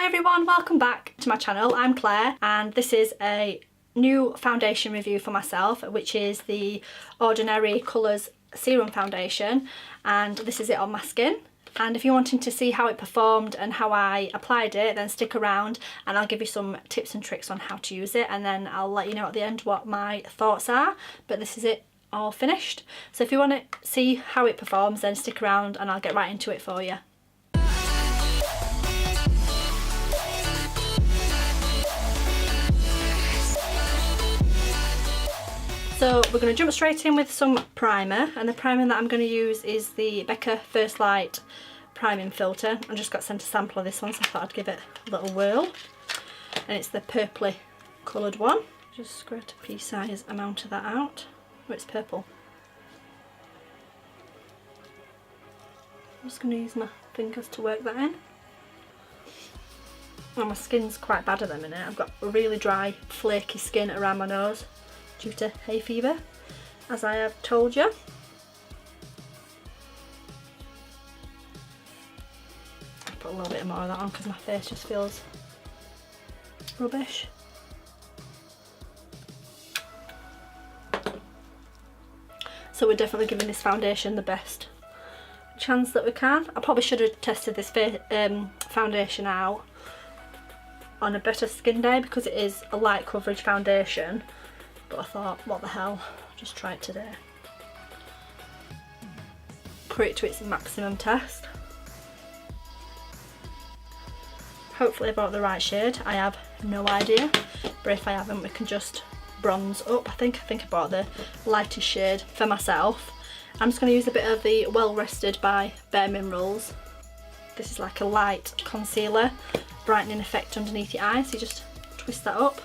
Hi everyone, welcome back to my channel. I'm Claire and this is a new foundation review for myself, which is the Ordinary Colours Serum Foundation, and this is it on my skin. And if you're wanting to see how it performed and how I applied it, then stick around and I'll give you some tips and tricks on how to use it, and then I'll let you know at the end what my thoughts are. But this is it all finished. So if you want to see how it performs, then stick around and I'll get right into it for you. So we're going to jump straight in with some primer, and the primer that I'm going to use is the Becca First Light priming filter. I just got sent a sample of this one, so I thought I'd give it a little whirl. And it's the purpley coloured one. Just squirt a pea-size amount of that out. Oh, it's purple. I'm just going to use my fingers to work that in. Well, my skin's quite bad at the minute. I've got really dry, flaky skin around my nose due to hay fever, as I have told you. I'll put a little bit more of that on because my face just feels rubbish. So we're definitely giving this foundation the best chance that we can. I probably should have tested this foundation out on a better skin day because it is a light coverage foundation. But I thought, what the hell, just try it today. Put it to its maximum test. Hopefully I bought the right shade. I have no idea, but if I haven't, we can just bronze up. I think I bought the lightest shade for myself. I'm just going to use a bit of the Well Rested by Bare Minerals. This is like a light concealer, brightening effect underneath your eyes. So you just twist that up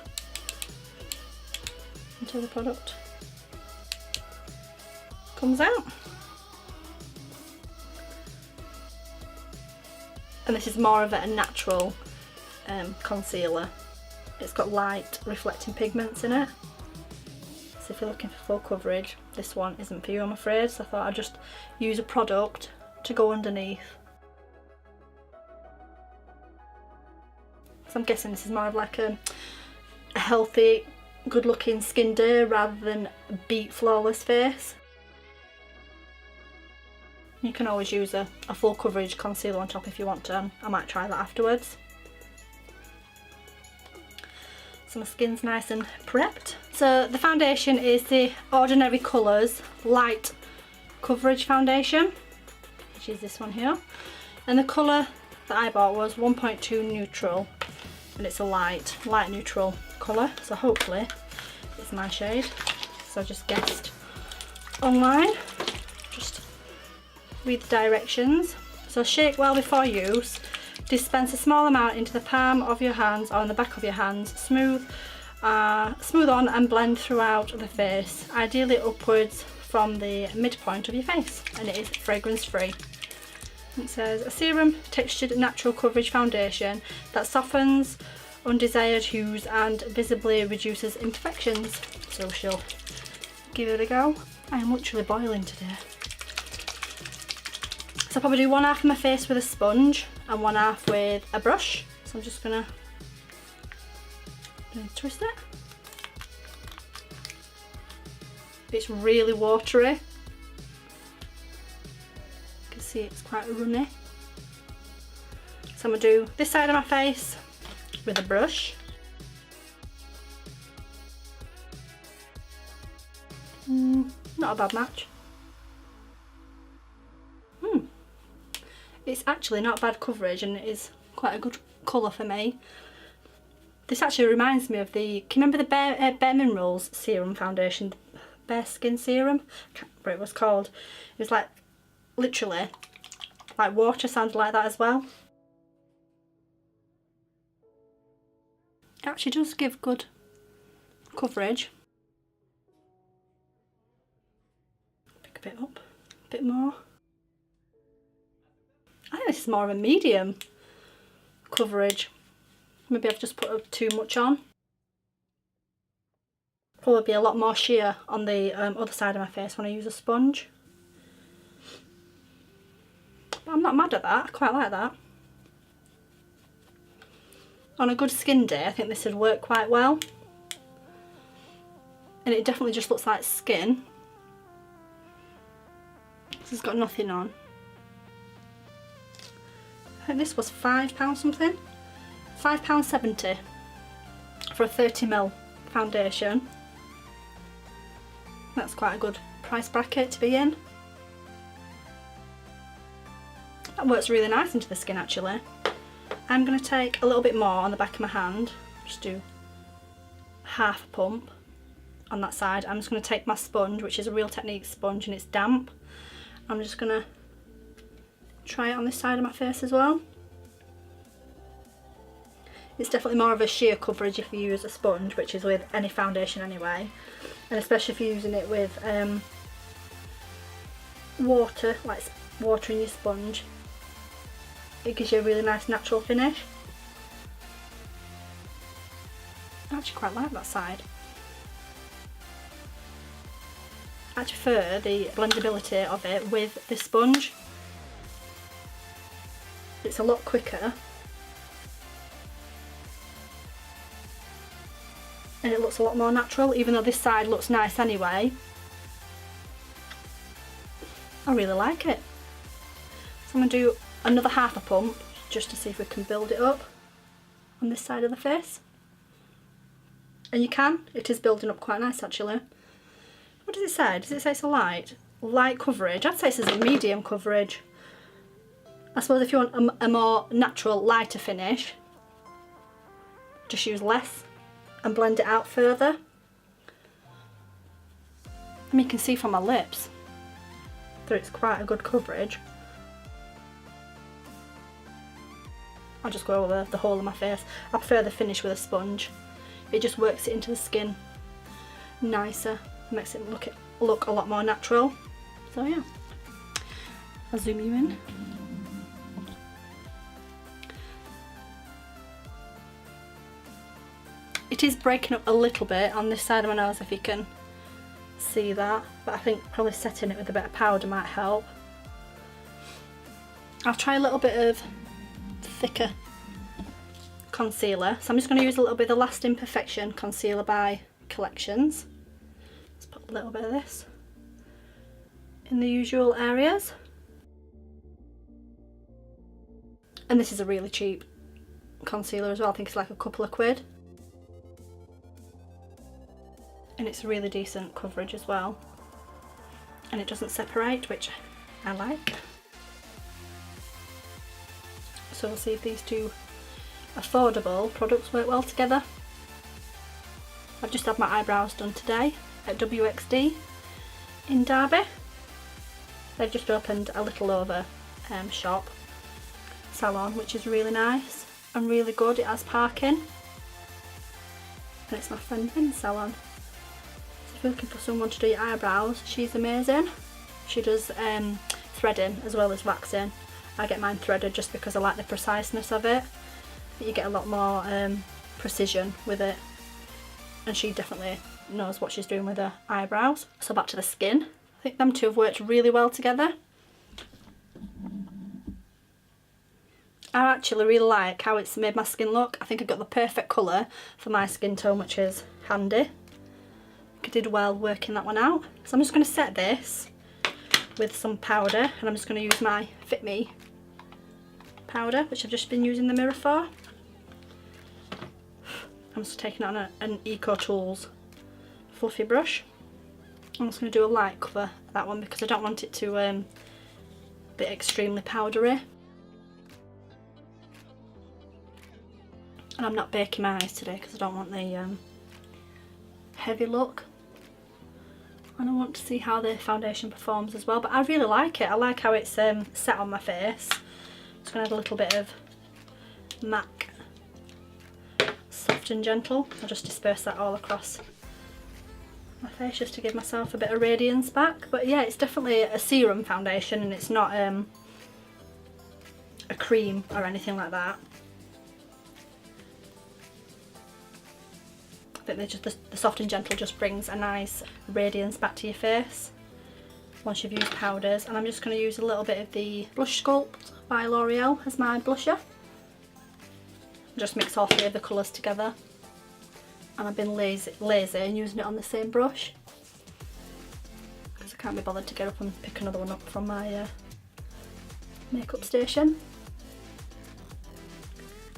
until the product comes out. And this is more of a natural concealer. It's got light reflecting pigments in it. So if you're looking for full coverage, this one isn't for you, I'm afraid. So I thought I'd just use a product to go underneath. So I'm guessing this is more of like a healthy, good looking skin day rather than a beat flawless face. You can always use a full coverage concealer on top if you want to, and I might try that afterwards. So my skin's nice and prepped. So the foundation is the Ordinary Colours Light Coverage Foundation, which is this one here. And the colour that I bought was 1.2 Neutral, and it's a light neutral colour, so hopefully it's my shade. So I just guessed online. Just read the directions. So shake well before use. Dispense a small amount into the palm of your hands or on the back of your hands. Smooth on and blend throughout the face, ideally upwards from the midpoint of your face, and it is fragrance free. It says a serum textured natural coverage foundation that softens undesired hues and visibly reduces imperfections. So she'll give it a go. I am literally boiling today. So I'll probably do one half of my face with a sponge and one half with a brush. So I'm just gonna twist it. It's really watery. You can see it's quite runny. So I'm gonna do this side of my face with a brush. Not a bad match. It's actually not bad coverage, and it is quite a good colour for me. This actually reminds me of the, can you remember the Bare Minerals Serum Foundation? Bare Skin Serum? I can't remember what it was called. It was like, literally, like water, sounded like that as well. It actually does give good coverage. Pick a bit up, a bit more. I think this is more of a medium coverage. Maybe I've just put too much on. Probably be a lot more sheer on the other side of my face when I use a sponge. But I'm not mad at that, I quite like that. On a good skin day, I think this would work quite well. And it definitely just looks like skin. This has got nothing on. I think this was £5 something. £5.70 for a 30ml foundation. That's quite a good price bracket to be in. That works really nice into the skin actually. I'm going to take a little bit more on the back of my hand, just do half a pump on that side. I'm just going to take my sponge, which is a Real Technique sponge and it's damp. I'm just going to try it on this side of my face as well. It's definitely more of a sheer coverage if you use a sponge, which is with any foundation anyway, and especially if you're using it with water, like water in your sponge. It gives you a really nice natural finish. I actually quite like that side. I actually prefer the blendability of it with the sponge. It's a lot quicker. And it looks a lot more natural, even though this side looks nice anyway. I really like it. So I'm going to do another half a pump just to see if we can build it up on this side of the face. And you can, it is building up quite nice actually. What does it say? Does it say it's a light coverage? I'd say this is a medium coverage. I suppose if you want a more natural, lighter finish, just use less and blend it out further. I mean, you can see from my lips that it's quite a good coverage. I'll just go over the whole of my face. I prefer the finish with a sponge. It just works it into the skin nicer, makes it look a lot more natural. So yeah, I'll zoom you in. It is breaking up a little bit on this side of my nose if you can see that, but I think probably setting it with a bit of powder might help. I'll try a little bit of thicker concealer, so I'm just going to use a little bit of the Last Imperfection concealer by Collections. Let's put a little bit of this in the usual areas. And this is a really cheap concealer as well, I think it's like a couple of quid. And it's really decent coverage as well, and it doesn't separate, which I like. So we'll see if these two affordable products work well together. I've just had my eyebrows done today at WXD in Derby. They've just opened a little over shop salon, which is really nice and really good. It has parking, and it's my friend Vin's salon. If you're looking for someone to do your eyebrows, she's amazing. She does threading as well as waxing. I get mine threaded just because I like the preciseness of it. You get a lot more precision with it, and she definitely knows what she's doing with her eyebrows. So back to the skin. I think them two have worked really well together. I actually really like how it's made my skin look. I think I've got the perfect colour for my skin tone, which is handy. I did well working that one out. So I'm just going to set this with some powder, and I'm just going to use my Fit Me powder, which I've just been using the mirror for. I'm just taking it on an Eco Tools fluffy brush. I'm just going to do a light cover that one because I don't want it to be extremely powdery. And I'm not baking my eyes today because I don't want the heavy look. And I want to see how the foundation performs as well, but I really like it. I like how it's set on my face. Just going to add a little bit of MAC Soft and Gentle. I'll just disperse that all across my face just to give myself a bit of radiance back. But yeah, it's definitely a serum foundation, and it's not a cream or anything like that. I think the Soft and Gentle just brings a nice radiance back to your face once you've used powders. And I'm just going to use a little bit of the Blush Sculpt by L'Oreal as my blusher. just mix all three of the colours together. And I've been lazy and using it on the same brush because I can't be bothered to get up and pick another one up from my makeup station.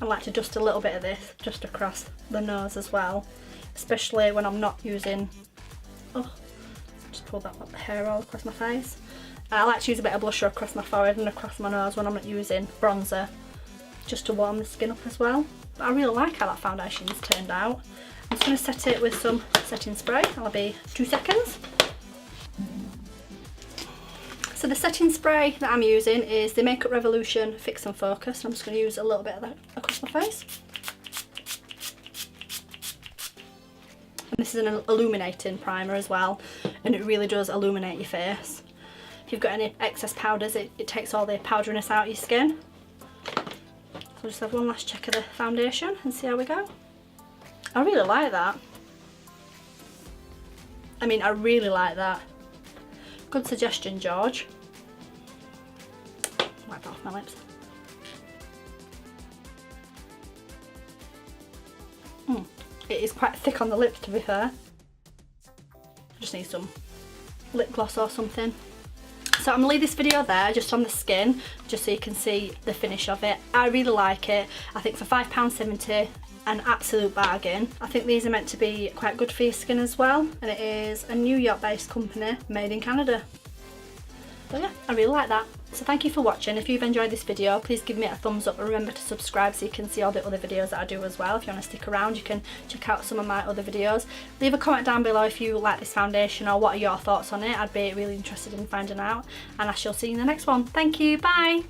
I like to dust a little bit of this just across the nose as well, especially when I'm not using, oh, just pull that hair all across my face. I like to use a bit of blusher across my forehead and across my nose when I'm not using bronzer, just to warm the skin up as well. But I really like how that foundation's turned out. I'm just going to set it with some setting spray. I'll be 2 seconds. So the setting spray that I'm using is the Makeup Revolution Fix and Focus. I'm just going to use a little bit of that across my face. And this is an illuminating primer as well, and it really does illuminate your face. If you've got any excess powders, it takes all the powderiness out of your skin. So I'll just have one last check of the foundation and see how we go. I really like that. I mean, I really like that. Good suggestion, George. Wipe that off my lips. It is quite thick on the lips, to be fair. I just need some lip gloss or something. So I'm going to leave this video there, just on the skin, just so you can see the finish of it. I really like it. I think for £5.70, an absolute bargain. I think these are meant to be quite good for your skin as well, and it is a New York based company made in Canada. So yeah, I really like that. So thank you for watching. If you've enjoyed this video, please give me a thumbs up and remember to subscribe so you can see all the other videos that I do as well. If you want to stick around, you can check out some of my other videos. Leave a comment down below if you like this foundation or what are your thoughts on it. I'd be really interested in finding out, and I shall see you in the next one. Thank you, bye!